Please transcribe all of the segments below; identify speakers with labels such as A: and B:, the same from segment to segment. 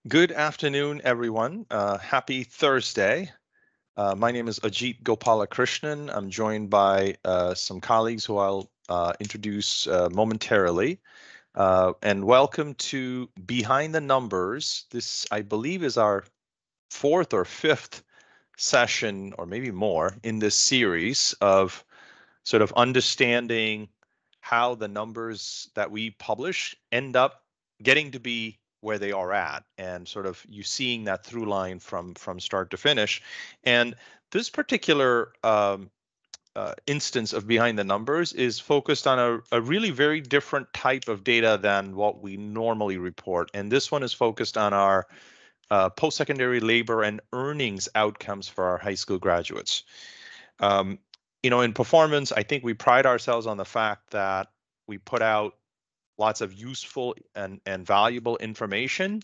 A: Good afternoon, everyone. Happy Thursday. My name is Ajit Gopalakrishnan. I'm joined by some colleagues who I'll introduce momentarily. And welcome to Behind the Numbers. This, I believe, is our fourth or fifth session, or maybe more, in this series of sort of understanding how the numbers that we publish end up getting to be where they are at, and sort of you seeing that through line from start to finish. And this particular instance of Behind the Numbers is focused on a really very different type of data than what we normally report. And this one is focused on our post-secondary labor and earnings outcomes for our high school graduates. Um, in performance, I think we pride ourselves on the fact that we put out lots of useful and valuable information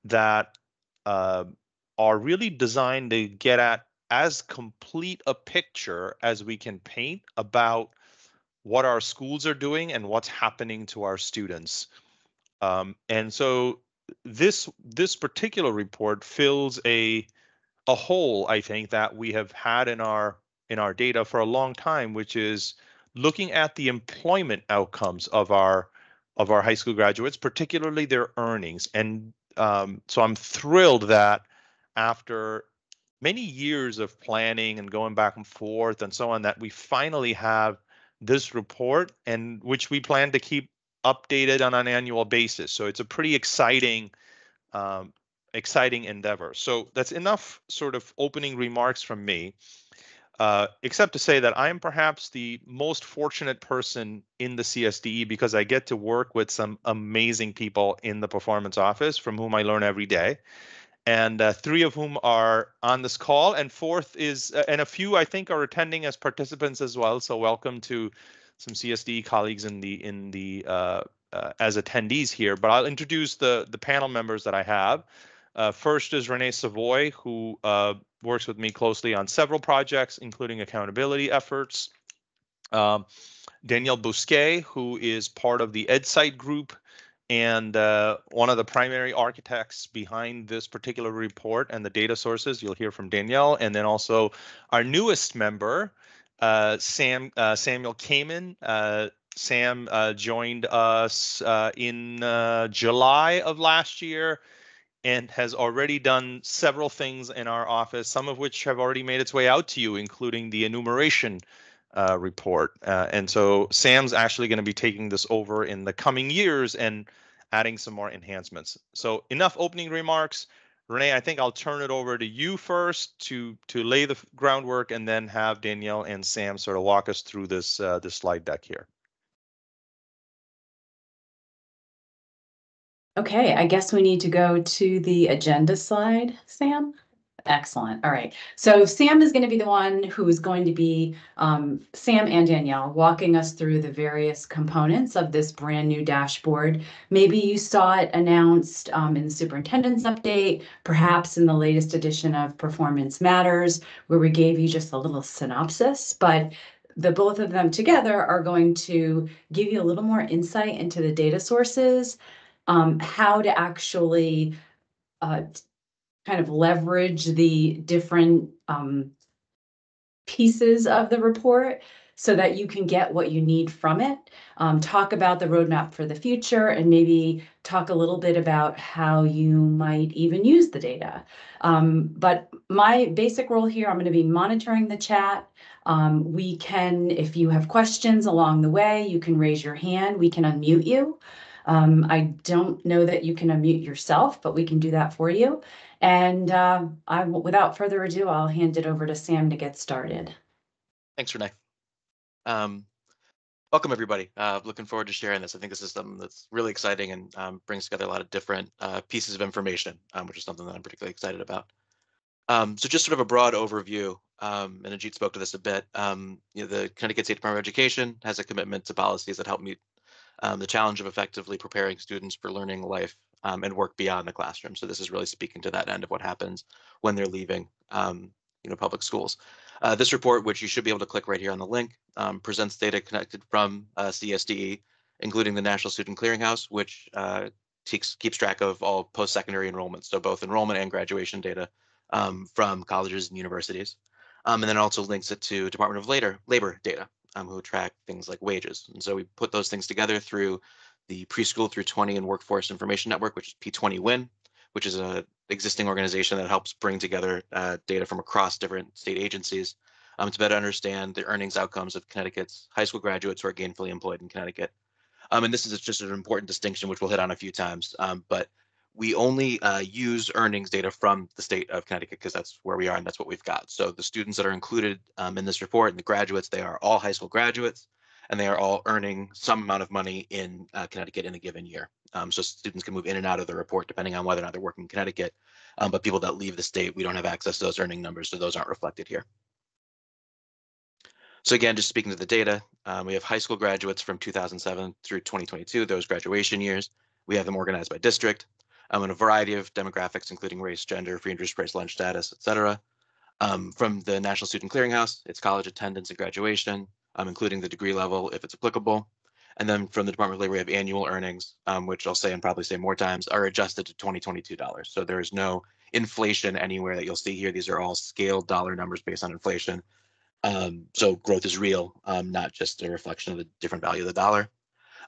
A: that are really designed to get at as complete a picture as we can paint about what our schools are doing and what's happening to our students. And so this particular report fills a hole, I think, that we have had in our data for a long time, which is looking at the employment outcomes of our high school graduates, particularly their earnings. And so I'm thrilled that after many years of planning and going back and forth and so on, that we finally have this report, and which we plan to keep updated on an annual basis. So it's a pretty exciting exciting endeavor. So that's enough sort of opening remarks from me, except to say that I am perhaps the most fortunate person in the CSDE because I get to work with some amazing people in the performance office from whom I learn every day. And three of whom are on this call, and fourth is, and a few I think are attending as participants as well. So welcome to some CSDE colleagues in the as attendees here. But I'll introduce the panel members that I have. First is Renee Savoy, who works with me closely on several projects, including accountability efforts. Danielle Bousquet, who is part of the EdSite group and one of the primary architects behind this particular report and the data sources. You'll hear from Danielle. And then also our newest member, Samuel Kamen. Sam joined us in July of last year and has already done several things in our office, some of which have already made its way out to you, including the enumeration report. And so Sam's actually going to be taking this over in the coming years and adding some more enhancements. So enough opening remarks. Renee, I think I'll turn it over to you first to lay the groundwork, and then have Danielle and Sam sort of walk us through this this slide deck here.
B: Okay, I guess we need to go to the agenda slide, Sam. Excellent. All right. So Sam is going to be the one who is going to be, Sam and Danielle, walking us through the various components of this brand new dashboard. Maybe you saw it announced in the superintendent's update, perhaps in the latest edition of Performance Matters, where we gave you just a little synopsis, but the both of them together are going to give you a little more insight into the data sources, how to actually kind of leverage the different pieces of the report so that you can get what you need from it. Talk about the roadmap for the future, and maybe talk a little bit about how you might even use the data. But my basic role here, I'm going to be monitoring the chat. We can, if you have questions along the way, you can raise your hand. We can unmute you. I don't know that you can unmute yourself, but we can do that for you. And without further ado, I'll hand it over to Sam to get started.
C: Thanks, Renee. Welcome, everybody. Looking forward to sharing this. I think this is something that's really exciting and brings together a lot of different pieces of information, which is something that I'm particularly excited about. So just sort of a broad overview, and Ajit spoke to this a bit. The Connecticut State Department of Education has a commitment to policies that help meet the challenge of effectively preparing students for learning, life, and work beyond the classroom. So this is really speaking to that end of what happens when they're leaving public schools. This report, which you should be able to click right here on the link, presents data connected from CSDE, including the National Student Clearinghouse, which keeps track of all post-secondary enrollments, so both enrollment and graduation data from colleges and universities. And then also links it to Department of Labor data, who track things like wages. And so we put those things together through the Preschool through 20 and Workforce Information Network, which is P20WIN, which is an existing organization that helps bring together data from across different state agencies to better understand the earnings outcomes of Connecticut's high school graduates who are gainfully employed in Connecticut. And this is just an important distinction, which we'll hit on a few times, but we only use earnings data from the state of Connecticut because that's where we are and that's what we've got. So the students that are included in this report and the graduates, they are all high school graduates and they are all earning some amount of money in Connecticut in a given year. So students can move in and out of the report depending on whether or not they're working in Connecticut. But people that leave the state, we don't have access to those earning numbers, so those aren't reflected here. So again, just speaking to the data, we have high school graduates from 2007 through 2022, those graduation years. We have them organized by district in a variety of demographics, including race, gender, free and reduced price lunch status, et cetera. From the National Student Clearinghouse, it's college attendance and graduation, including the degree level if it's applicable. And then from the Department of Labor, we have annual earnings, which I'll say and probably say more times, are adjusted to $2022. So there is no inflation anywhere that you'll see here. These are all scaled dollar numbers based on inflation. So growth is real, not just a reflection of the different value of the dollar.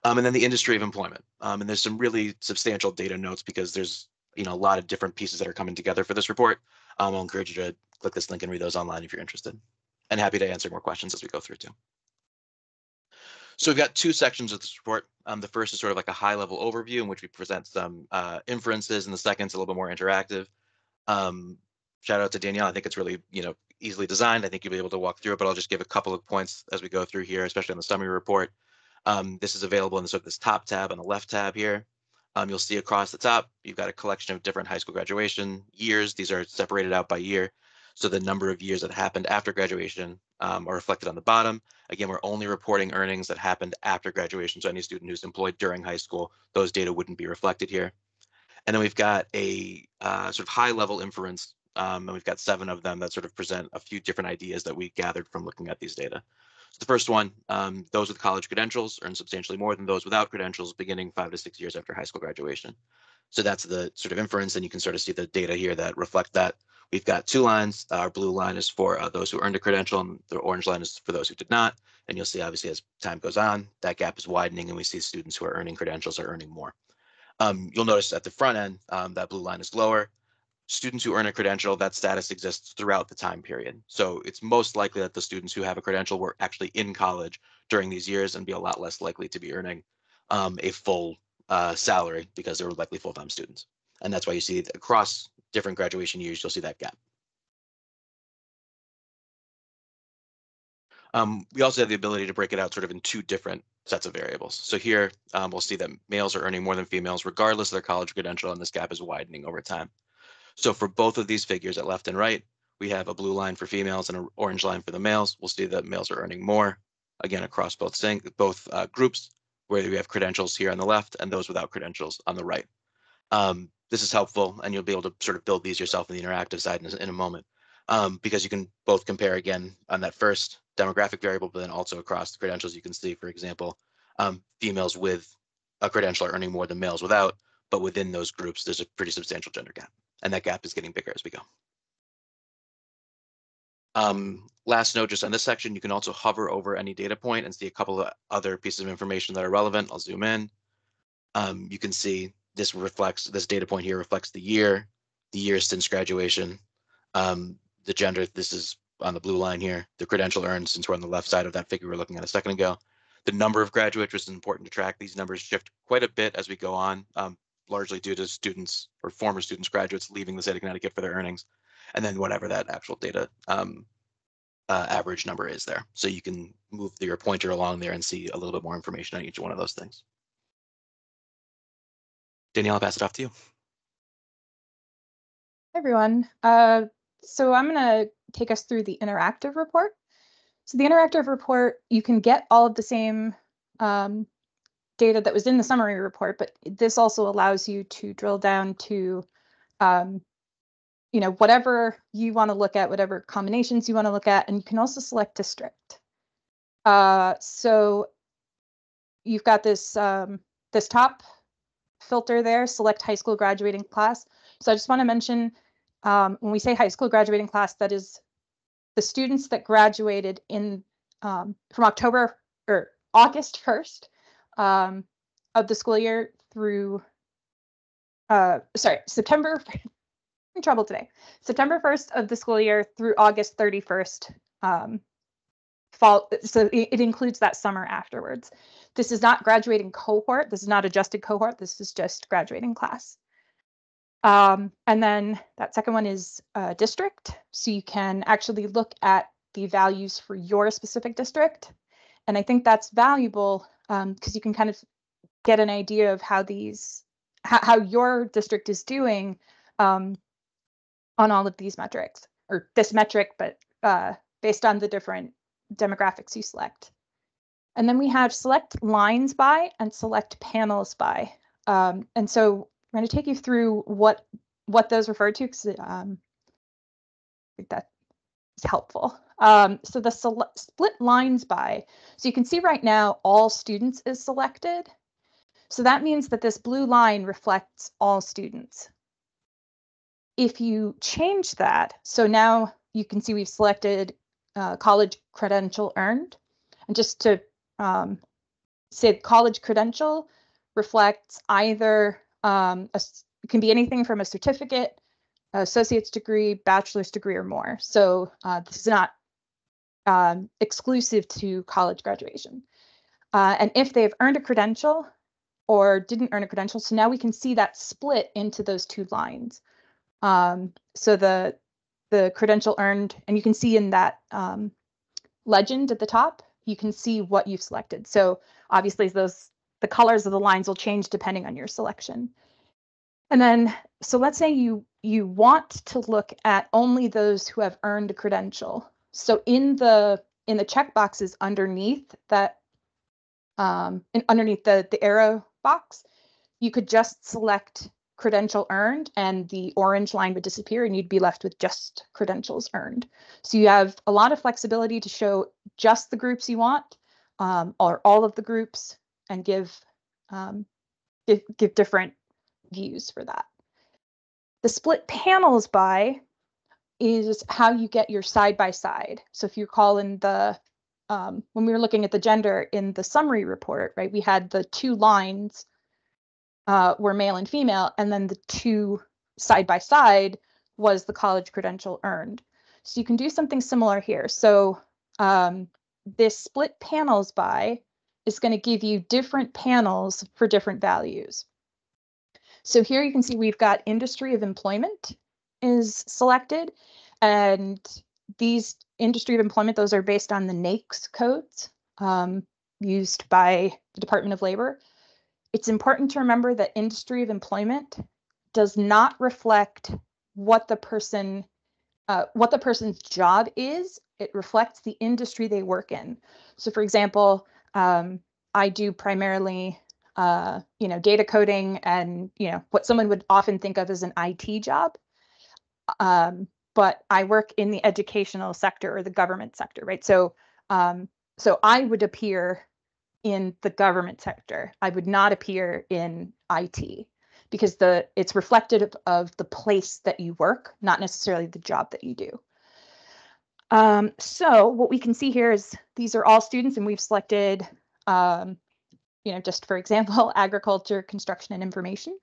C: And then the industry of employment. And there's some really substantial data notes because there's a lot of different pieces that are coming together for this report. I'll encourage you to click this link and read those online if you're interested. And happy to answer more questions as we go through too. So we've got two sections of this report. The first is sort of like a high level overview in which we present some inferences, and the second is a little bit more interactive. Shout out to Danielle. I think it's really, easily designed. I think you'll be able to walk through it, but I'll just give a couple of points as we go through here, especially on the summary report. This is available in sort of this top tab on the left tab here. You'll see across the top, you've got a collection of different high school graduation years. These are separated out by year. So the number of years that happened after graduation are reflected on the bottom. Again, we're only reporting earnings that happened after graduation. So any student who's employed during high school, those data wouldn't be reflected here. And then we've got a sort of high level inference, and we've got 7 of them that sort of present a few different ideas that we gathered from looking at these data. So the first one, those with college credentials earn substantially more than those without credentials beginning 5 to 6 years after high school graduation. So that's the sort of inference, and you can sort of see the data here that reflect that. We've got 2 lines. Our blue line is for those who earned a credential, and the orange line is for those who did not. And you'll see, obviously, as time goes on, that gap is widening, and we see students who are earning credentials are earning more. You'll notice at the front end, that blue line is lower. Students who earn a credential, that status exists throughout the time period. So it's most likely that the students who have a credential were actually in college during these years and be a lot less likely to be earning a full salary because they were likely full-time students. And that's why you see across different graduation years, you'll see that gap. We also have the ability to break it out sort of in 2 different sets of variables. So here we'll see that males are earning more than females regardless of their college credential, and this gap is widening over time. So for both of these figures at left and right, we have a blue line for females and an orange line for the males. We'll see that males are earning more, again, across both groups, where we have credentials here on the left and those without credentials on the right. This is helpful, and you'll be able to sort of build these yourself in the interactive side in a moment, because you can both compare again on that first demographic variable, but then also across the credentials. You can see, for example, females with a credential are earning more than males without, but within those groups, there's a pretty substantial gender gap, and that gap is getting bigger as we go. Last note, just on this section, you can also hover over any data point and see a couple of other pieces of information that are relevant. I'll zoom in. You can see this data point here reflects the year since graduation, the gender, this is on the blue line here, the credential earned, since we're on the left side of that figure we were looking at a second ago. The number of graduates, which is important to track. These numbers shift quite a bit as we go on, largely due to students or former students, graduates leaving the state of Connecticut for their earnings, and then whatever that actual data average number is there. So you can move your pointer along there and see a little bit more information on each one of those things. Danielle, I'll pass it off to you.
D: Hi, everyone. So I'm going to take us through the interactive report. So the interactive report, you can get all of the same data that was in the summary report, but this also allows you to drill down to, whatever you want to look at, whatever combinations you want to look at, and you can also select district. So you've got this this top filter there, select high school graduating class. So I just want to mention, when we say high school graduating class, that is the students that graduated in from October or August 1st of the school year through, September, in trouble today, September 1st of the school year through August 31st. Fall, so it includes that summer afterwards. This is not graduating cohort. This is not adjusted cohort. This is just graduating class. And then that second one is district. So you can actually look at the values for your specific district. And I think that's valuable because you can kind of get an idea of how how your district is doing on all of these metrics, or this metric, but based on the different demographics you select. And then we have select lines by and select panels by. And so I'm going to take you through what those refer to, because I think that is helpful. So the split lines by, so you can see right now all students is selected. So that means that this blue line reflects all students. If you change that, so now you can see we've selected college credential earned. And just to say, college credential reflects either, it can be anything from a certificate, associate's degree, bachelor's degree, or more. So this is not exclusive to college graduation. And if they've earned a credential or didn't earn a credential, so now we can see that split into those two lines. So the credential earned, and you can see in that legend at the top, you can see what you've selected. So obviously the colors of the lines will change depending on your selection. And then, so let's say you want to look at only those who have earned a credential. So in the checkboxes underneath that, underneath the arrow box, you could just select credential earned and the orange line would disappear and you'd be left with just credentials earned. So you have a lot of flexibility to show just the groups you want, or all of the groups, and give different views for that. The split panels by is how you get your side by side. So if you recall in the when we were looking at the gender in the summary report, right, we had the two lines were male and female, and then the two side by side was the college credential earned. So you can do something similar here. So this split panels by is going to give you different panels for different values. So here you can see we've got industry of employment is selected, and these industry of employment, those are based on the NAICS codes used by the Department of Labor. It's important to remember that industry of employment does not reflect what the person's job is. It reflects the industry they work in. So for example, I do primarily data coding and what someone would often think of as an IT job. But I work in the educational sector or the government sector, right? So I would appear in the government sector. I would not appear in IT because it's reflective of the place that you work, not necessarily the job that you do. So what we can see here is these are all students, and we've selected, just for example, agriculture, construction, and information.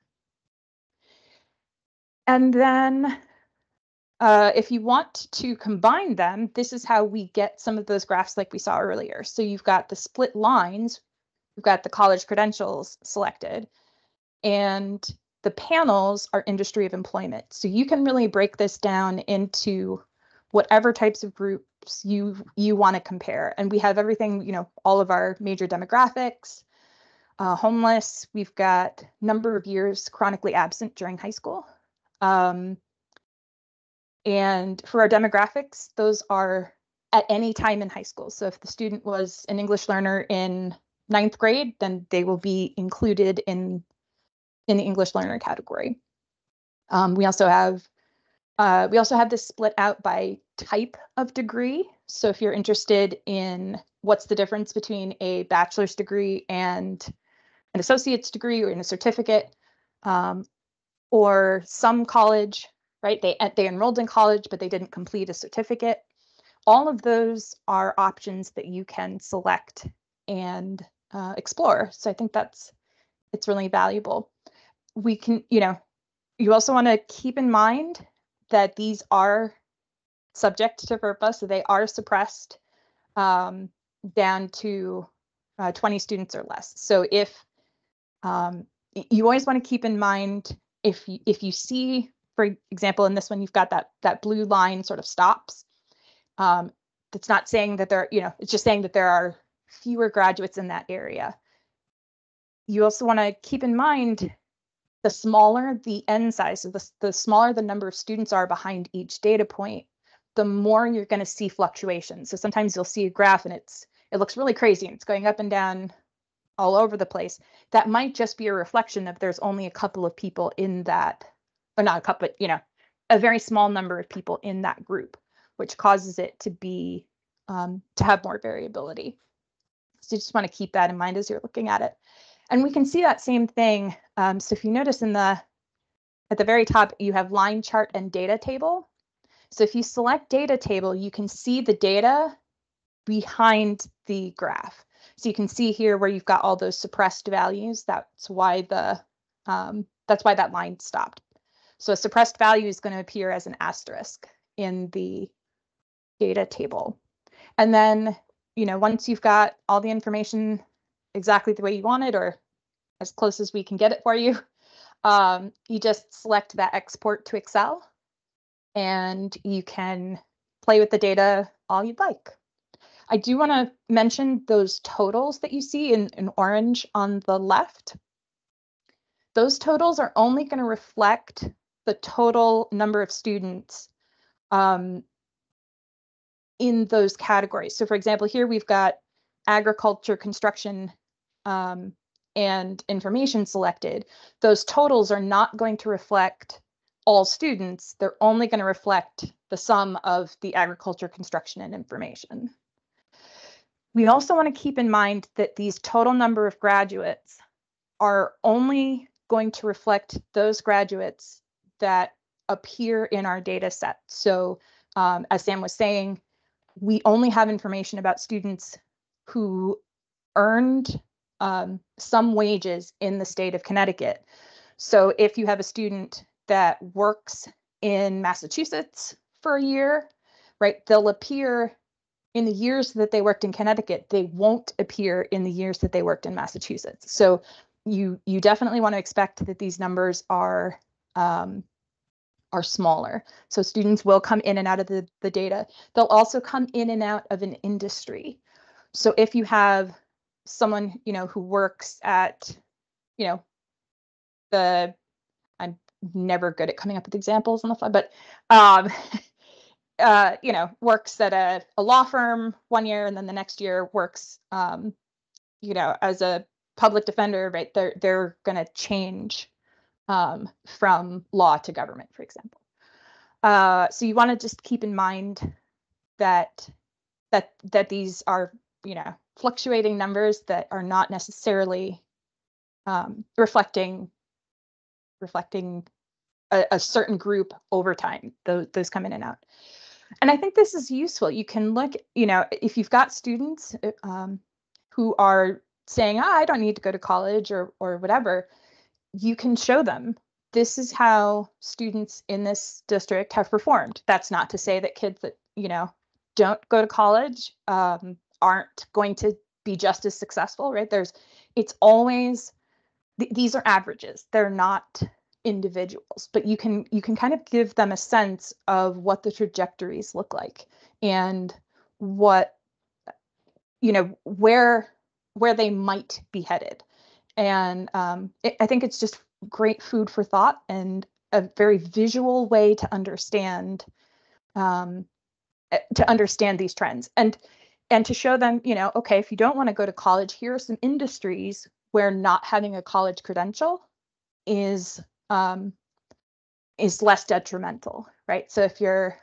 D: And then if you want to combine them, this is how we get some of those graphs like we saw earlier. So you've got the split lines, you've got the college credentials selected, and the panels are industry of employment. So you can really break this down into whatever types of groups you want to compare. And we have everything, all of our major demographics, homeless, we've got number of years chronically absent during high school. And for our demographics, those are at any time in high school. So if the student was an English learner in 9th grade, then they will be included in the English learner category. We also have this split out by type of degree. So if you're interested in what's the difference between a bachelor's degree and an associate's degree or in a certificate, or some college, right? They enrolled in college, but they didn't complete a certificate. All of those are options that you can select and explore. So I think it's really valuable. We can, you also want to keep in mind that these are subject to FERPA, so they are suppressed down to 20 students or less. So if you always want to keep in mind, if you see, for example, in this one, you've got that blue line sort of stops. It's not saying that it's just saying that there are fewer graduates in that area. You also want to keep in mind the smaller the n size, so the smaller the number of students are behind each data point, the more you're going to see fluctuations. So sometimes you'll see a graph and it looks really crazy and it's going up and down all over the place. That might just be a reflection of there's only a couple of people in that, or not a couple, but a very small number of people in that group, which causes it to be to have more variability. So you just want to keep that in mind as you're looking at it. And we can see that same thing. So if you notice at the very top, you have line chart and data table. So if you select data table, you can see the data behind the graph. So you can see here where you've got all those suppressed values. That's why that line stopped. So a suppressed value is going to appear as an asterisk in the data table. And then, once you've got all the information exactly the way you want it, or as close as we can get it for you, you just select that export to Excel, and you can play with the data all you'd like. I do want to mention those totals that you see in orange on the left. Those totals are only going to reflect the total number of students in those categories. So for example, here we've got agriculture, construction, and information selected. Those totals are not going to reflect all students. They're only going to reflect the sum of the agriculture, construction, and information. We also want to keep in mind that these total number of graduates are only going to reflect those graduates that appear in our data set. So as Sam was saying, we only have information about students who earned some wages in the state of Connecticut. So if you have a student that works in Massachusetts for a year, right, they'll appear in the years that they worked in Connecticut. They won't appear in the years that they worked in Massachusetts. So you definitely want to expect that these numbers are smaller. So students will come in and out of the data. They'll also come in and out of an industry. So if you have someone, who works at, I'm never good at coming up with examples on the fly, but, works at a law firm one year, and then the next year works, as a public defender, right? They're going to change from law to government, for example. So you want to just keep in mind that these are, fluctuating numbers that are not necessarily reflecting a certain group over time. Those come in and out. And I think this is useful. You can look, if you've got students who are saying, I don't need to go to college or whatever, you can show them, this is how students in this district have performed. That's not to say that kids that, don't go to college aren't going to be just as successful, right? It's always, these are averages. They're not individuals, but you can kind of give them a sense of what the trajectories look like and what, where they might be headed. And I think it's just great food for thought and a very visual way to understand these trends and to show them, okay, if you don't want to go to college, here are some industries where not having a college credential is less detrimental, right? So if you're,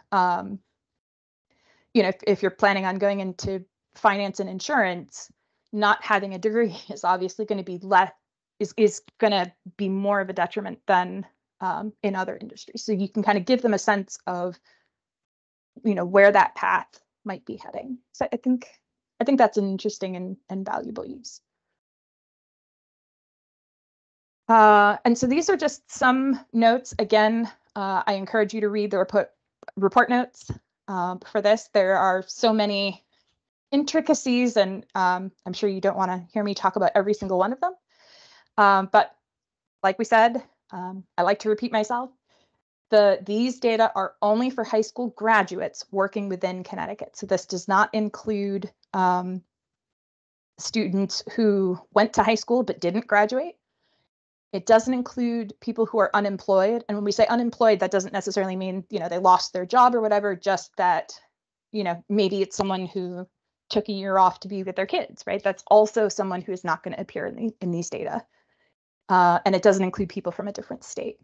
D: if you're planning on going into finance and insurance, not having a degree is obviously going to be is going to be more of a detriment than in other industries. So you can kind of give them a sense of, where that path might be heading. So I think that's an interesting and valuable use. And so these are just some notes. Again, I encourage you to read the report notes for this. There are so many intricacies, and I'm sure you don't want to hear me talk about every single one of them. But like we said, I like to repeat myself. These data are only for high school graduates working within Connecticut. So this does not include students who went to high school but didn't graduate. It doesn't include people who are unemployed. And when we say unemployed, that doesn't necessarily mean, they lost their job or whatever, just that, maybe it's someone who took a year off to be with their kids, right? That's also someone who is not going to appear in these data. And it doesn't include people from a different state.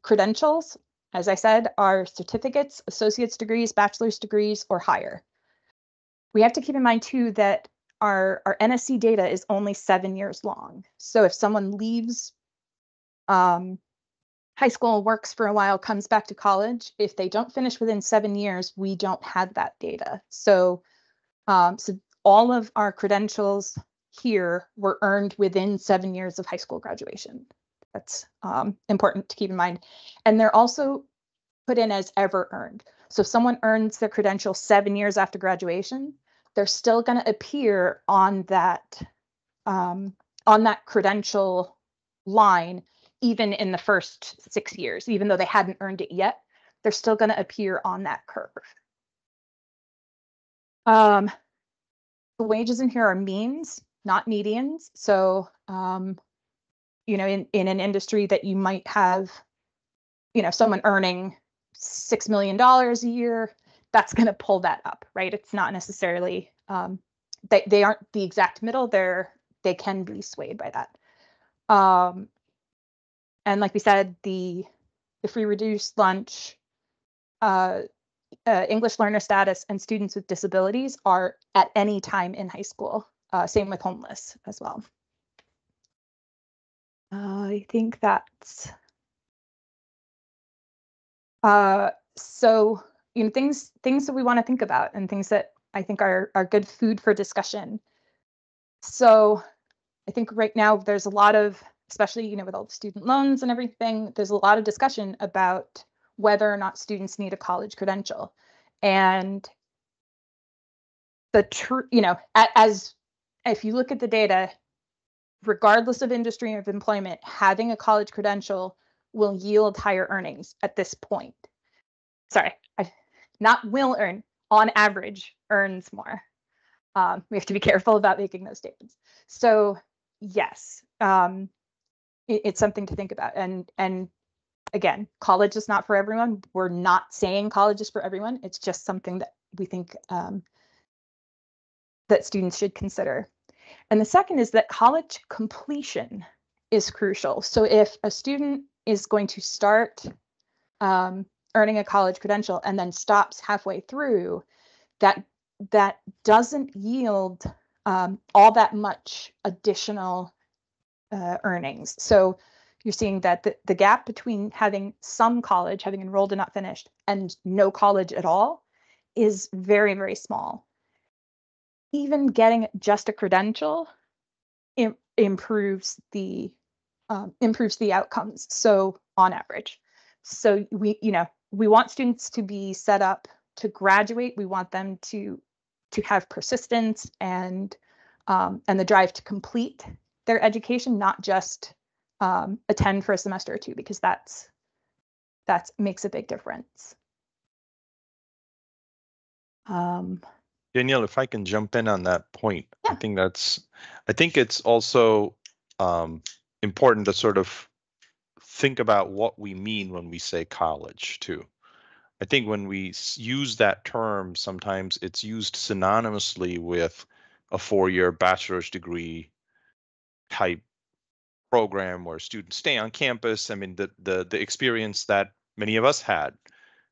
D: Credentials, as I said, are certificates, associate's degrees, bachelor's degrees, or higher. We have to keep in mind too that our NSC data is only 7 years long. So if someone leaves high school, works for a while, comes back to college, if they don't finish within 7 years, we don't have that data. So, so all of our credentials here were earned within 7 years of high school graduation. That's important to keep in mind. And they're also put in as ever earned. So if someone earns their credential 7 years after graduation, they're still going to appear on that credential line, even in the first 6 years, even though they hadn't earned it yet, they're still going to appear on that curve. The wages in here are means, not medians. So, in an industry that you might have, someone earning $6 million a year, that's going to pull that up, right? It's not necessarily, they aren't the exact middle. They can be swayed by that. And like we said, the free reduced lunch, English learner status, and students with disabilities are at any time in high school. Same with homeless as well. I think that's so, things that we want to think about and things that I think are good food for discussion. So I think right now there's a lot of, especially, with all the student loans and everything, there's a lot of discussion about whether or not students need a college credential. And as if you look at the data, regardless of industry or of employment, having a college credential will yield higher earnings at this point. Sorry, not will earn, on average earns more. We have to be careful about making those statements. So yes, it's something to think about. And again, college is not for everyone. We're not saying college is for everyone. It's just something that we think that students should consider. And the second is that college completion is crucial. So if a student is going to start earning a college credential and then stops halfway through, that doesn't yield all that much additional earnings. So you're seeing that the gap between having some college, having enrolled and not finished, and no college at all is very, very small. Even getting just a credential improves the outcomes. So on average, so we want students to be set up to graduate. We want them to have persistence and the drive to complete their education, not just attend for a semester or two, because that makes a big difference.
A: Danielle, if I can jump in on that point, yeah. I think it's also important to sort of think about what we mean when we say college too. I think when we use that term, sometimes it's used synonymously with a 4-year bachelor's degree type program where students stay on campus. I mean, the experience that many of us had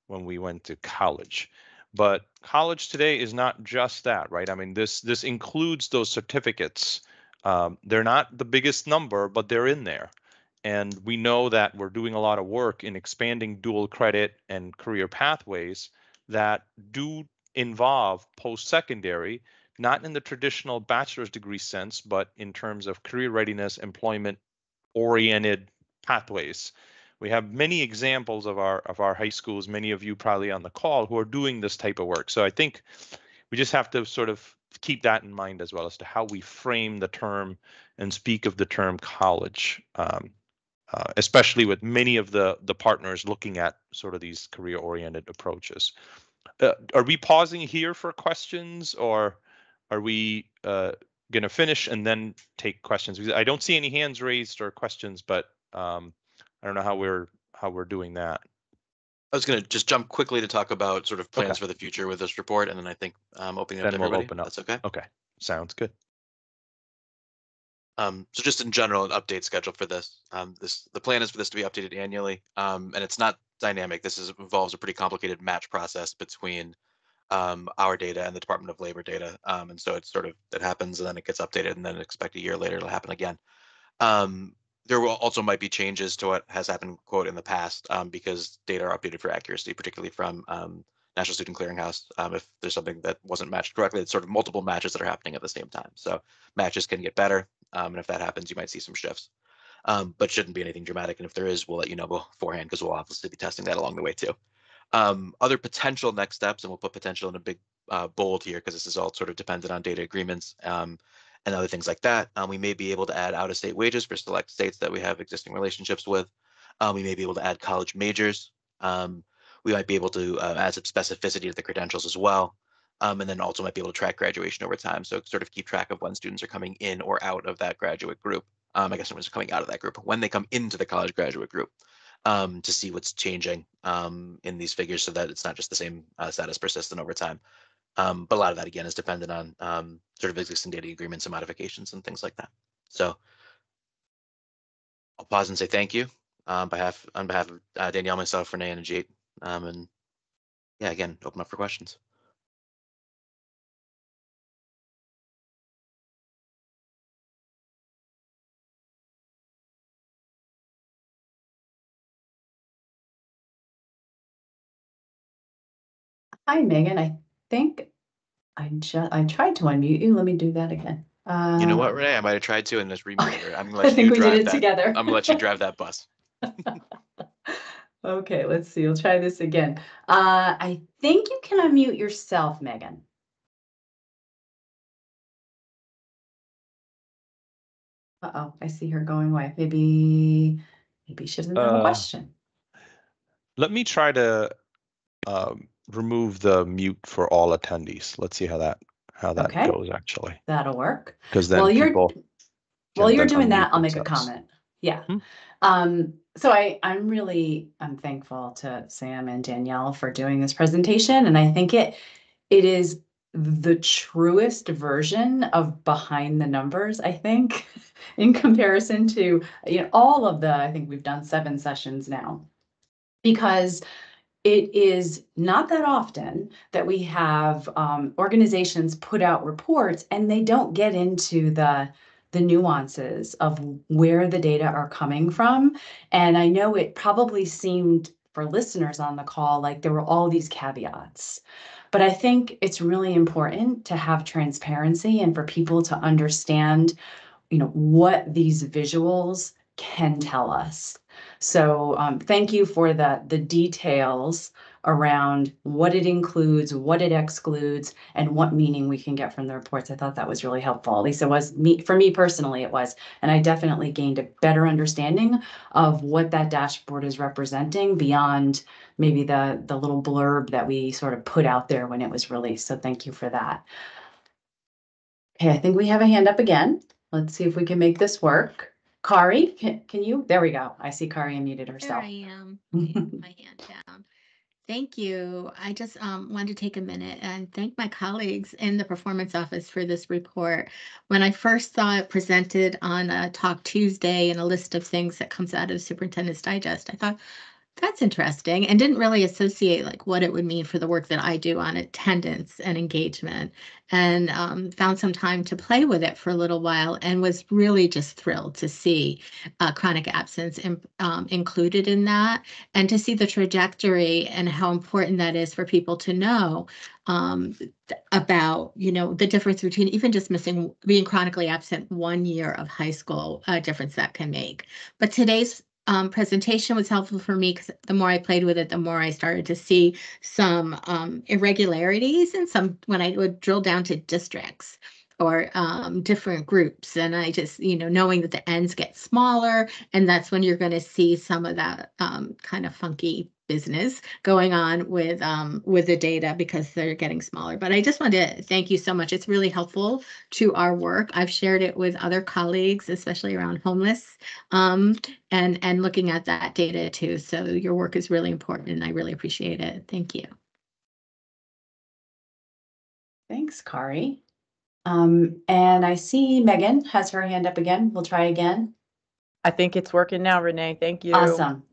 A: when we went to college. But college today is not just that, right? I mean, this includes those certificates They're not the biggest number, but they're in there. And we know that we're doing a lot of work in expanding dual credit and career pathways that do involve post-secondary, not in the traditional bachelor's degree sense, but in terms of career readiness, employment-oriented pathways. We have many examples of our high schools, many of you probably on the call, who are doing this type of work. So I think we just have to sort of keep that in mind as well as to how we frame the term and speak of the term college, especially with many of the partners looking at sort of these career-oriented approaches. Are we pausing here for questions, or are we going to finish and then take questions? Because I don't see any hands raised or questions, but I don't know how we're doing that.
C: I was going to just jump quickly to talk about sort of plans for the future with this report, and then I think opening up to everybody.
A: Open up.
C: That's okay.
A: Okay, sounds good.
C: So just in general, an update schedule for this. The plan is for this to be updated annually, and it's not dynamic. This involves a pretty complicated match process between our data and the Department of Labor data, and so it's sort of, it happens and then it gets updated, and then expect a year later it'll happen again. There will also might be changes to what has happened, quote, in the past, because data are updated for accuracy, particularly from National Student Clearinghouse. If there's something that wasn't matched correctly, it's sort of multiple matches that are happening at the same time. So matches can get better, and if that happens, you might see some shifts, but shouldn't be anything dramatic. And if there is, we'll let you know beforehand, because we'll obviously be testing that along the way too. Other potential next steps, and we'll put potential in a big bold here, because this is all sort of dependent on data agreements and other things like that. We may be able to add out-of-state wages for select states that we have existing relationships with. We may be able to add college majors. We might be able to add some specificity to the credentials as well. And then also might be able to track graduation over time. So sort of keep track of when students are coming in or out of that graduate group. I guess students are coming out of that group, when they come into the college graduate group, to see what's changing in these figures, so that it's not just the same status persistent over time. But a lot of that, again, is dependent on sort of existing data agreements and modifications and things like that. So I'll pause and say thank you on behalf of Danielle, myself, Renee, and Ajit. And yeah, again, open up for questions.
B: Hi, Megan. I think I tried to unmute you. Let me do that again.
C: You know what, Renee? I might have tried to and just remuted her. I'm gonna let
B: I think we did it together.
C: I'm gonna let you drive that bus.
B: Okay, let's see. We'll try this again. I think you can unmute yourself, Megan. Uh-oh, I see her going away. Maybe she doesn't have a question.
A: Let me try to remove the mute for all attendees. Let's see how that
B: Okay.
A: goes, actually.
B: That'll work.
A: Because then
B: while you're doing that, I'll make a comment. Yeah. So I'm thankful to Sam and Danielle for doing this presentation, and I think it is the truest version of behind the numbers, I think, in comparison to all of I think we've done 7 sessions now, because it is not that often that we have organizations put out reports and they don't get into the nuances of where the data are coming from. And I know it probably seemed for listeners on the call like there were all these caveats, but I think it's really important to have transparency and for people to understand, what these visuals can tell us. So thank you for the details around what it includes, what it excludes, and what meaning we can get from the reports. I thought that was really helpful. At least it was for me personally, it was. And I definitely gained a better understanding of what that dashboard is representing beyond maybe the little blurb that we sort of put out there when it was released. So thank you for that. Okay, I think we have a hand up again. Let's see if we can make this work. Kari, can you? There we go. I see Kari unmuted herself.
E: There I am. My hand down. Thank you. I just wanted to take a minute and thank my colleagues in the performance office for this report. When I first saw it presented on a Talk Tuesday and a list of things that comes out of the Superintendent's Digest, I thought, That's interesting, and didn't really associate like what it would mean for the work that I do on attendance and engagement, and found some time to play with it for a little while, and was really just thrilled to see chronic absence included in that, and to see the trajectory and how important that is for people to know about, the difference between even just being chronically absent 1 year of high school, difference that can make. But today's presentation was helpful for me because the more I played with it, the more I started to see some irregularities and some when I would drill down to districts or different groups. And I just, knowing that the ends get smaller, and that's when you're going to see some of that kind of funky business going on with the data because they're getting smaller. But I just wanted to thank you so much. It's really helpful to our work. I've shared it with other colleagues, especially around homeless, and looking at that data too. So your work is really important and I really appreciate it. Thank you.
B: Thanks, Kari. And I see Megan has her hand up again. We'll try again.
F: I think it's working now, Renee. Thank you.
B: Awesome.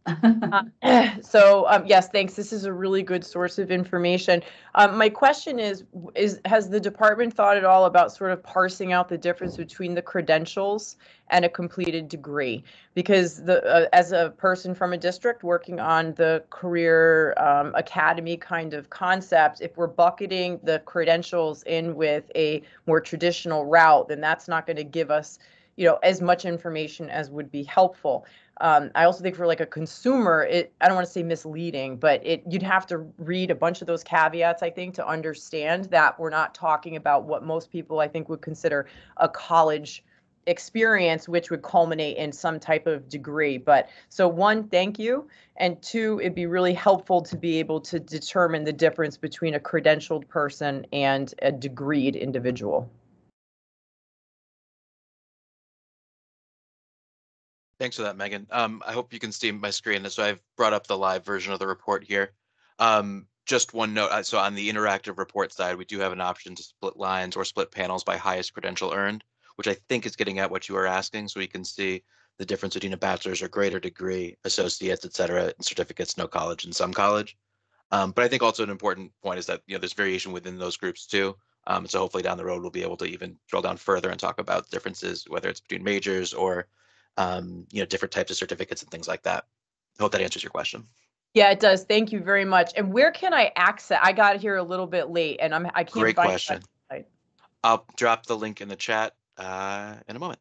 F: So yes, thanks. This is a really good source of information. My question is has the department thought at all about sort of parsing out the difference between the credentials and a completed degree? Because as a person from a district working on the career academy kind of concept, if we're bucketing the credentials in with a more traditional route, then that's not going to give us as much information as would be helpful. I also think for like a consumer, I don't want to say misleading, but you'd have to read a bunch of those caveats, I think, to understand that we're not talking about what most people, I think, would consider a college experience, which would culminate in some type of degree. But so one, thank you. And two, it'd be really helpful to be able to determine the difference between a credentialed person and a degreed individual.
C: Thanks for that, Megan. I hope you can see my screen. So I've brought up the live version of the report here. Just one note. So on the interactive report side, we do have an option to split lines or split panels by highest credential earned, which I think is getting at what you were asking. So we can see the difference between a bachelor's or greater degree, associates, et cetera, and certificates, no college and some college. But I think also an important point is that there's variation within those groups too. So hopefully down the road, we'll be able to even drill down further and talk about differences, whether it's between majors or different types of certificates and things like that. I hope that answers your question.
F: Yeah, it does. Thank you very much. And where can I access? I got here a little bit late, and I can't.
C: Great
F: find
C: question.
F: that.
C: I'll drop the link in the chat in a moment.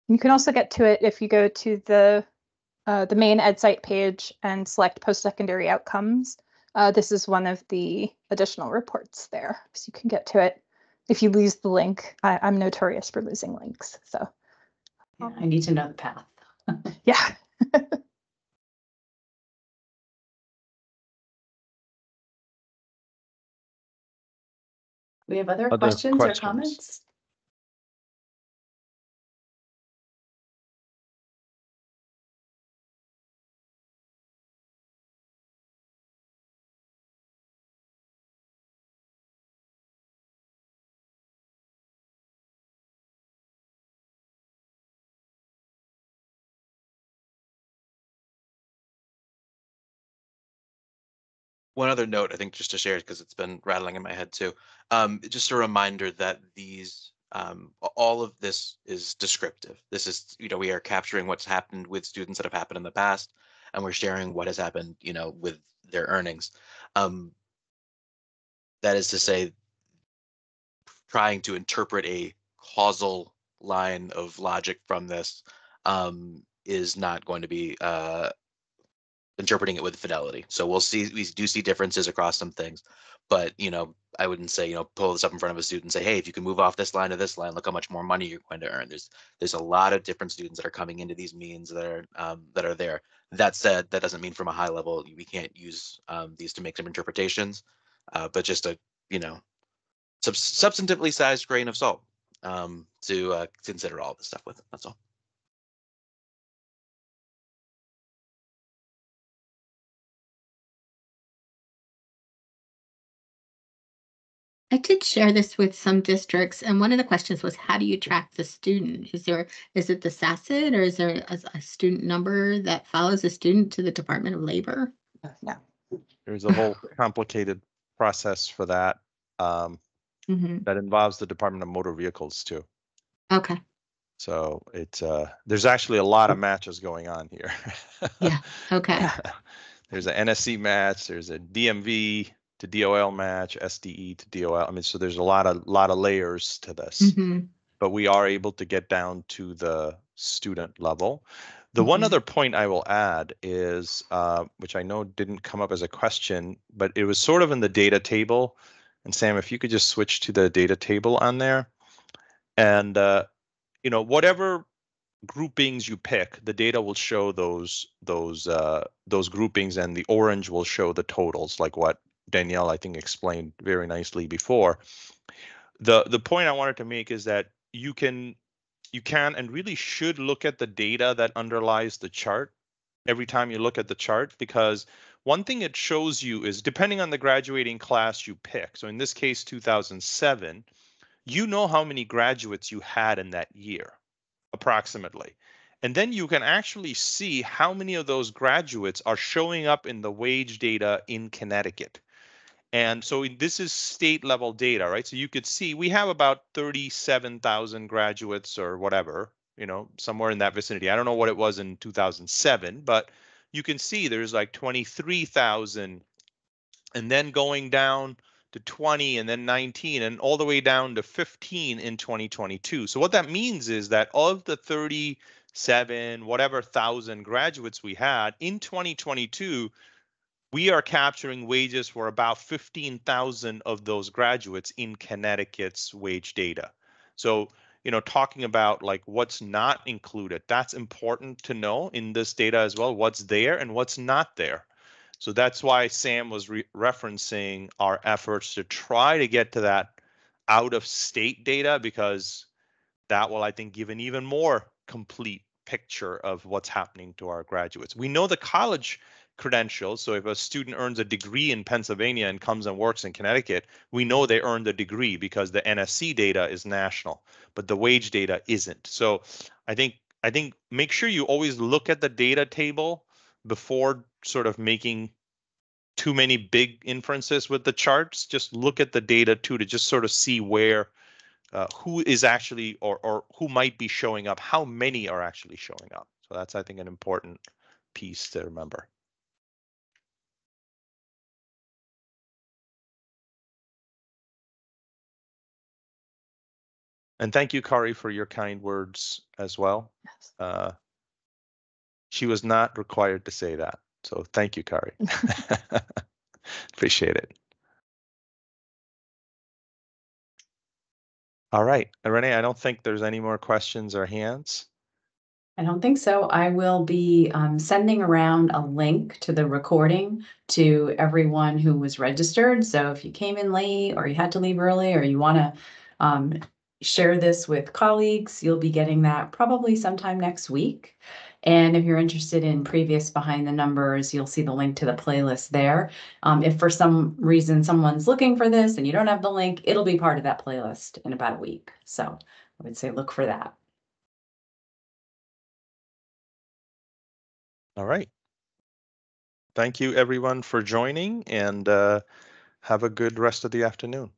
D: You can also get to it if you go to the main EdSite page and select post-secondary outcomes. This is one of the additional reports there, so you can get to it. If you lose the link, I'm notorious for losing links. So
B: Yeah, I need to know the path.
D: yeah.
B: We have other questions or comments?
C: One other note, I think, just to share, because it's been rattling in my head too. Just a reminder that these, all of this is descriptive. This is, we are capturing what's happened with students that have happened in the past, and we're sharing what has happened, with their earnings. That is to say, trying to interpret a causal line of logic from this is not going to be interpreting it with fidelity. So we do see differences across some things, but I wouldn't say pull this up in front of a student and say, hey, if you can move off this line to this line, look how much more money you're going to earn. There's a lot of different students that are coming into these means that are there. That said, that doesn't mean from a high level we can't use these to make some interpretations, but just a substantively sized grain of salt to consider all this stuff with. That's all.
E: I did share this with some districts, and one of the questions was, how do you track the student? Is it the SACID, or is there a student number that follows a student to the Department of Labor?
D: No.
A: There's a whole complicated process for that that involves the Department of Motor Vehicles too.
E: Okay.
A: So there's actually a lot of matches going on here.
E: Yeah. Okay.
A: There's an NSC match, there's a DMV to DOL match, SDE to DOL. I mean, so there's a lot of layers to this, but we are able to get down to the student level. The one other point I will add is, which I know didn't come up as a question, but it was sort of in the data table. And Sam, if you could just switch to the data table on there, and whatever groupings you pick, the data will show those groupings, and the orange will show the totals, like what Danielle, I think, explained very nicely before. The point I wanted to make is that you can and really should look at the data that underlies the chart every time you look at the chart, because one thing it shows you is, depending on the graduating class you pick, so in this case 2007, you know how many graduates you had in that year approximately. And then you can actually see how many of those graduates are showing up in the wage data in Connecticut. And so this is state level data, right? So you could see we have about 37,000 graduates or whatever, somewhere in that vicinity. I don't know what it was in 2007, but you can see there's like 23,000, and then going down to 20, and then 19, and all the way down to 15 in 2022. So what that means is that of the 37 whatever thousand graduates we had in 2022, we are capturing wages for about 15,000 of those graduates in Connecticut's wage data. So, talking about like what's not included, that's important to know in this data as well, what's there and what's not there. So that's why Sam was referencing our efforts to try to get to that out of state data, because that will, I think, give an even more complete picture of what's happening to our graduates. We know the college credentials. So if a student earns a degree in Pennsylvania and comes and works in Connecticut, we know they earned the degree because the NSC data is national, but the wage data isn't. So I think make sure you always look at the data table before sort of making too many big inferences with the charts. Just look at the data too, to just sort of see where who is actually or who might be showing up, how many are actually showing up. So that's, I think, an important piece to remember. And thank you, Kari, for your kind words as well. Yes. She was not required to say that. So thank you, Kari. Appreciate it. All right, Renee, I don't think there's any more questions or hands.
B: I don't think so. I will be sending around a link to the recording to everyone who was registered. So if you came in late or you had to leave early, or you want to share this with colleagues, you'll be getting that probably sometime next week. And if you're interested in previous Behind the Numbers, you'll see the link to the playlist there. If for some reason someone's looking for this and you don't have the link, it'll be part of that playlist in about a week. So I would say look for that.
A: All right. Thank you, everyone, for joining, and have a good rest of the afternoon.